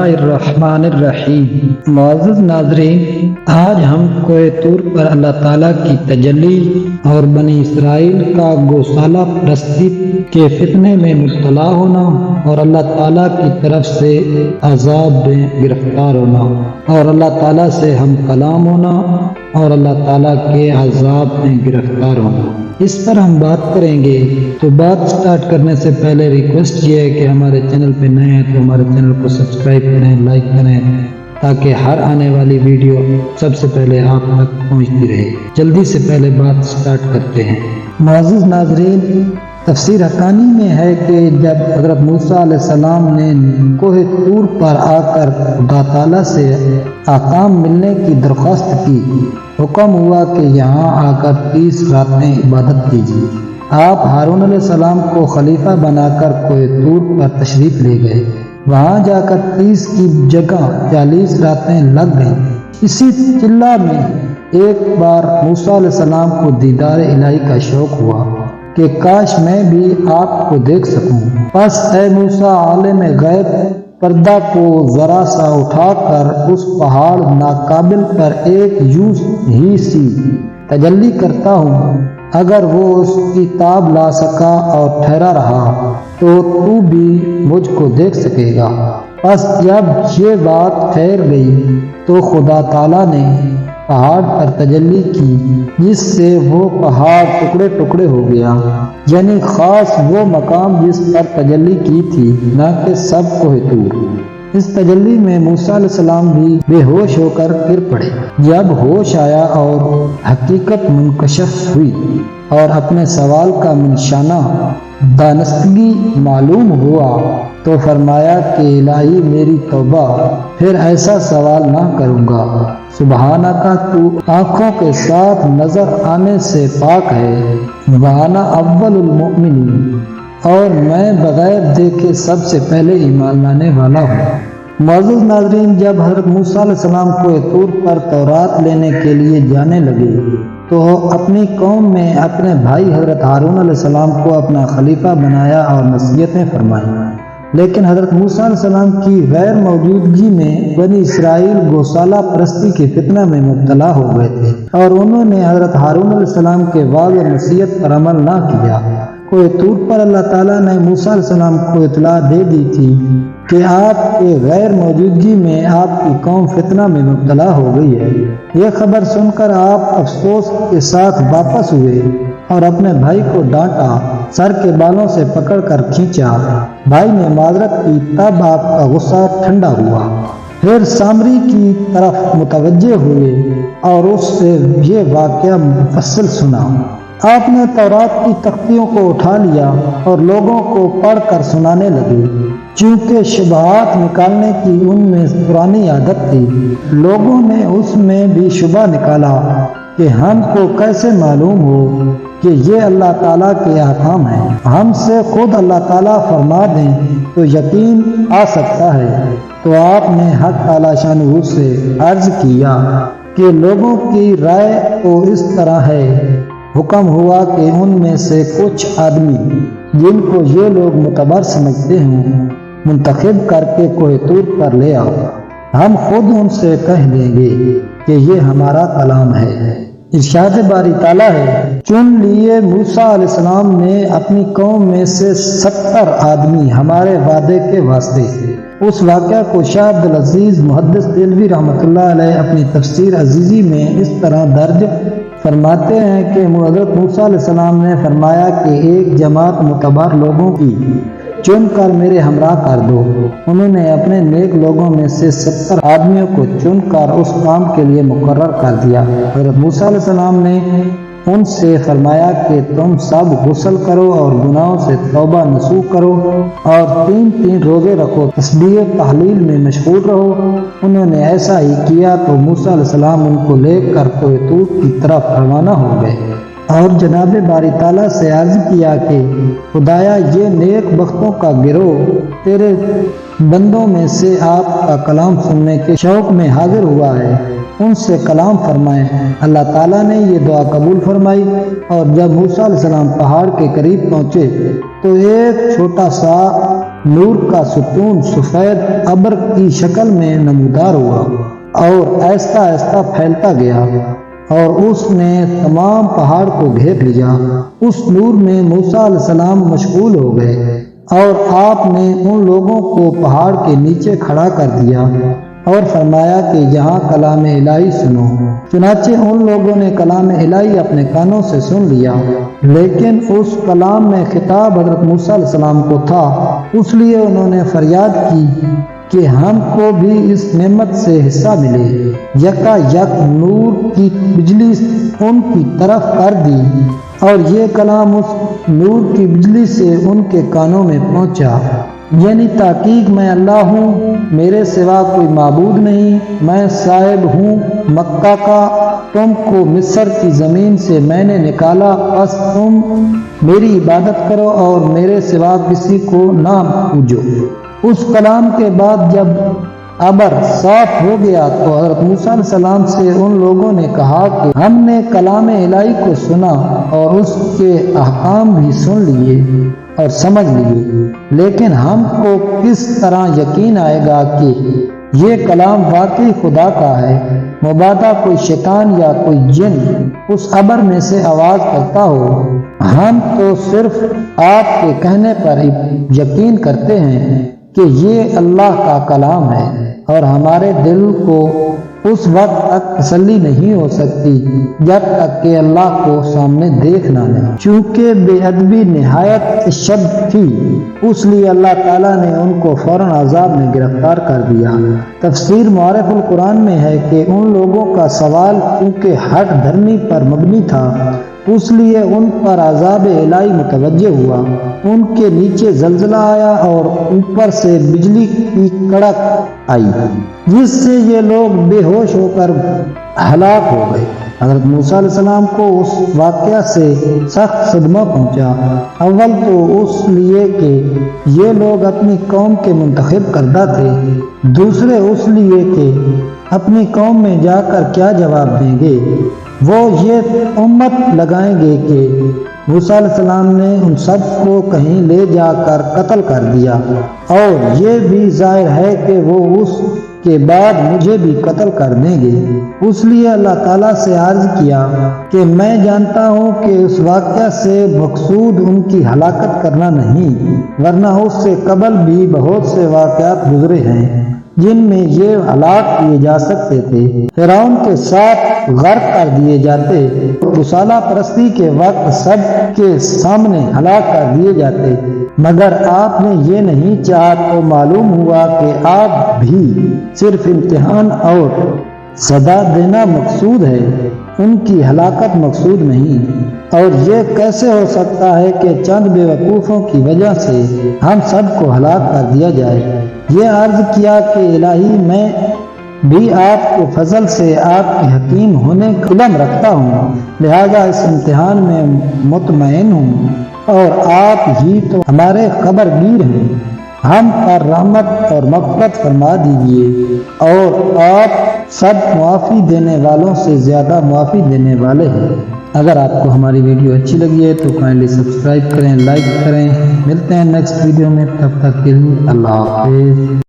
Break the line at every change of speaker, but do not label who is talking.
الرحمن الرحیم۔ معزز ناظرین، آج ہم کوہ طور پر اللہ تعالیٰ کی تجلی اور بنی اسرائیل کا گوسالہ پرستی کے فتنے میں مبتلا ہونا اور اللہ تعالیٰ کی طرف سے عذاب میں گرفتار ہونا اور اللہ تعالیٰ سے ہم کلام ہونا اور اللہ تعالیٰ کے عذاب میں گرفتار ہونا، اس پر ہم بات کریں گے۔ تو بات سٹارٹ کرنے سے پہلے ریکویسٹ یہ ہے کہ ہمارے چینل پہ نئے ہیں تو ہمارے چینل کو سبسکرائب کریں، لائک کریں، تاکہ ہر آنے والی ویڈیو سب سے پہلے آپ تک پہنچتی رہے۔ جلدی سے پہلے بات سٹارٹ کرتے ہیں۔ معزز ناظرین، تفسیر حقانی میں ہے کہ جب حضرت موسیٰ علیہ السلام نے کوہ طور پر آ کر خدا تعالیٰ سے احکام ملنے کی درخواست کی، حکم ہوا کہ یہاں آ کر 30 راتیں عبادت کیجیے۔ آپ ہارون علیہ السلام کو خلیفہ بنا کر کوہ طور پر تشریف لے گئے۔ وہاں جا کر 30 کی جگہ 40 راتیں لگ گئیں۔ اسی چلہ میں ایک بار موسیٰ علیہ السلام کو دیدار الہی کا شوق ہوا کہ کاش میں بھی آپ کو دیکھ سکوں۔ پس اے موسیٰ، عالم غیب، پردہ کو ذرا سا اٹھا کر اس پہاڑ ناقابل پر ایک یوں ہی سی تجلی کرتا ہوں، اگر وہ اس کی تاب لا سکا اور ٹھہرا رہا تو بھی مجھ کو دیکھ سکے گا۔ پس جب یہ بات ٹھہر گئی تو خدا تعالیٰ نے پہاڑ پر تجلی کی، جس سے وہ پہاڑ ٹکڑے ٹکڑے ہو گیا، یعنی خاص وہ مقام جس پر تجلی کی تھی، نہ کہ سب کوہ طور۔ اس تجلی میں موسیٰ علیہ السلام بھی بے ہوش ہو کر گر پڑے۔ جب ہوش آیا اور حقیقت منکشف ہوئی اور اپنے سوال کا منشانہ دانستگی معلوم ہوا تو فرمایا کہ الہی میری توبہ، پھر ایسا سوال نہ کروں گا۔ سبحانک، تو آنکھوں کے ساتھ نظر آنے سے پاک ہے۔ وانا اول المؤمنین، اور میں بغیر دیکھے سب سے پہلے ایمان لانے والا ہوں۔ معزز ناظرین، جب حضرت موسیٰ علیہ السلام کوہ طور پر تورات لینے کے لیے جانے لگے تو اپنی قوم میں اپنے بھائی حضرت ہارون علیہ السلام کو اپنا خلیفہ بنایا اور نصیحتیں فرمائیں، لیکن حضرت موسیٰ علیہ السلام کی غیر موجودگی میں بنی اسرائیل گوسالہ پرستی کے فتنہ میں مبتلا ہو گئے تھے اور انہوں نے حضرت ہارون علیہ السلام کے وعظ اور نصیحت پر عمل نہ کیا۔ کوہ طور پر اللہ تعالیٰ نے موسیٰ علیہ السلام کو اطلاع دے دی تھی کہ آپ کے غیر موجودگی میں آپ کی قوم فتنہ میں مبتلا ہو گئی ہے۔ یہ خبر سن کر آپ افسوس کے ساتھ واپس ہوئے اور اپنے بھائی کو ڈانٹا، سر کے بالوں سے پکڑ کر کھینچا۔ بھائی نے معذرت کی، تب آپ کا غصہ ٹھنڈا ہوا، پھر سامری کی طرف متوجہ ہوئے اور اس سے یہ واقعہ مفصل سنا۔ آپ نے تورات کی تختیوں کو اٹھا لیا اور لوگوں کو پڑھ کر سنانے لگے، چونکہ شبہات نکالنے کی ان میں پرانی عادت تھی۔ لوگوں نے اس میں بھی شبہ نکالا کہ ہم کو کیسے معلوم ہو کہ یہ اللہ تعالیٰ کے احکام ہیں، ہم سے خود اللہ تعالیٰ فرما دیں تو یقین آ سکتا ہے۔ تو آپ نے حق تعالیٰ شانہ سے عرض کیا کہ لوگوں کی رائے تو اس طرح ہے۔ حکم ہوا کہ ان میں سے کچھ آدمی جن کو یہ لوگ معتبر سمجھتے ہیں منتخب کر کے کوہ طور پر لے آؤ، ہم خود ان سے کہہ دیں گے کہ یہ ہمارا کلام ہے۔ ارشاد باری تعالیٰ ہے، چن لیے موسیٰ علیہ السلام نے اپنی قوم میں سے 70 آدمی ہمارے وعدے کے واسطے۔ اس واقعہ کو شاہ عبدالعزیز محدث دہلوی رحمۃ اللہ علیہ اپنی تفسیر عزیزی میں اس طرح درج فرماتے ہیں کہ حضرت موسیٰ علیہ السلام نے فرمایا کہ ایک جماعت معتبر لوگوں کی چن کر میرے ہمراہ کر دو۔ انہوں نے اپنے نیک لوگوں میں سے 70 آدمیوں کو چن کر اس کام کے لیے مقرر کر دیا۔ حضرت موسیٰ علیہ السلام نے ان سے فرمایا کہ تم سب غسل کرو اور گناہوں سے توبہ نصوح کرو اور 3 روزے رکھو، تسبیح تحلیل میں مشغول رہو۔ انہوں نے ایسا ہی کیا تو موسیٰ علیہ السلام ان کو لے کر کوہ طور کی طرف روانہ ہو گئے اور جناب باری تعالیٰ سے عرض کیا کہ خدایا، یہ نیک بختوں کا گروہ تیرے بندوں میں سے آپ کا کلام سننے کے شوق میں حاضر ہوا ہے، ان سے کلام فرمائیں۔ اللہ تعالیٰ نے یہ دعا قبول فرمائی اور جب موسیٰ علیہ السلام پہاڑ کے قریب پہنچے تو ایک چھوٹا سا نور کا ستون سفید ابر کی شکل میں نمودار ہوا اور آہستہ آہستہ پھیلتا گیا اور اس نے تمام پہاڑ کو گھیر لیا۔ اس نور میں موسیٰ علیہ السلام مشغول ہو گئے اور آپ نے ان لوگوں کو پہاڑ کے نیچے کھڑا کر دیا اور فرمایا کہ یہاں کلام الہی سنو۔ چنانچہ ان لوگوں نے کلام الہی اپنے کانوں سے سن لیا، لیکن اس کلام میں خطاب حضرت موسیٰ علیہ السلام کو تھا، اس لیے انہوں نے فریاد کی کہ ہم کو بھی اس نعمت سے حصہ ملے۔ یکا یک نور کی بجلی ان کی طرف کر دی اور یہ کلام اس نور کی بجلی سے ان کے کانوں میں پہنچا، یعنی تحقیق میں اللہ ہوں، میرے سوا کوئی معبود نہیں، میں صاحب ہوں مکہ کا، تم کو مصر کی زمین سے میں نے نکالا، بس تم میری عبادت کرو اور میرے سوا کسی کو نہ پوجو۔ اس کلام کے بعد جب ابر صاف ہو گیا تو حضرت موسیٰ علیہ السلام سے ان لوگوں نے کہا کہ ہم نے کلام الہی کو سنا اور اس کے احکام بھی سن لیے اور سمجھ لیے، لیکن ہم کو کس طرح یقین آئے گا کہ یہ کلام واقعی خدا کا ہے؟ مبادا کوئی شیطان یا کوئی جن اس ابر میں سے آواز کرتا ہو۔ ہم تو صرف آپ کے کہنے پر یقین کرتے ہیں کہ یہ اللہ کا کلام ہے، اور ہمارے دل کو اس وقت تک تسلی نہیں ہو سکتی جب تک کہ اللہ کو سامنے دیکھ نہ لیں۔ چونکہ بے ادبی نہایت شدید تھی، اس لیے اللہ تعالیٰ نے ان کو فوراً عذاب میں گرفتار کر دیا۔ تفسیر معارف القرآن میں ہے کہ ان لوگوں کا سوال کیونکہ ہٹ دھرمی پر مبنی تھا، اس لیے ان پر عذاب الہی متوجہ ہوا، ان کے نیچے زلزلہ آیا اور اوپر سے بجلی کی کڑک آئی، جس سے یہ لوگ بے ہوش ہو کر ہلاک ہو گئے۔ حضرت موسیٰ علیہ السلام کو اس واقعہ سے سخت صدمہ پہنچا، اول تو اس لیے کہ یہ لوگ اپنی قوم کے منتخب کردہ تھے، دوسرے اس لیے کہ اپنی قوم میں جا کر کیا جواب دیں گے، وہ یہ امت لگائیں گے کہ موسیٰ علیہ السلام نے ان سب کو کہیں لے جا کر قتل کر دیا، اور یہ بھی ظاہر ہے کہ وہ اس کے بعد مجھے بھی قتل کر دیں گے۔ اس لیے اللہ تعالیٰ سے عرض کیا کہ میں جانتا ہوں کہ اس واقعہ سے مقصود ان کی ہلاکت کرنا نہیں، ورنہ اس سے قبل بھی بہت سے واقعات گزرے ہیں جن میں یہ ہلاک کیے جا سکتے تھے، فرعون کے ساتھ غرق کر دیے جاتے، گوسالہ پرستی کے وقت سب کے سامنے ہلاک کر دیے جاتے، مگر آپ نے یہ نہیں چاہا تو معلوم ہوا کہ آپ بھی صرف امتحان اور سزا دینا مقصود ہے، ان کی ہلاکت مقصود نہیں۔ اور یہ کیسے ہو سکتا ہے کہ چند بے وقوفوں کی وجہ سے ہم سب کو ہلاک کر دیا جائے؟ یہ عرض کیا کہ الہی میں بھی آپ کے فضل سے آپ کے حکیم ہونے کا علم رکھتا ہوں، لہذا اس امتحان میں مطمئن ہوں، اور آپ ہی تو ہمارے خبرگیر ہیں، ہم پر رحمت اور مغفرت فرما دیجیے، اور آپ سب معافی دینے والوں سے زیادہ معافی دینے والے ہیں۔ اگر آپ کو ہماری ویڈیو اچھی لگی ہے تو کائنڈلی سبسکرائب کریں، لائک کریں۔ ملتے ہیں نیکسٹ ویڈیو میں، تب تک کے لیے اللہ حافظ۔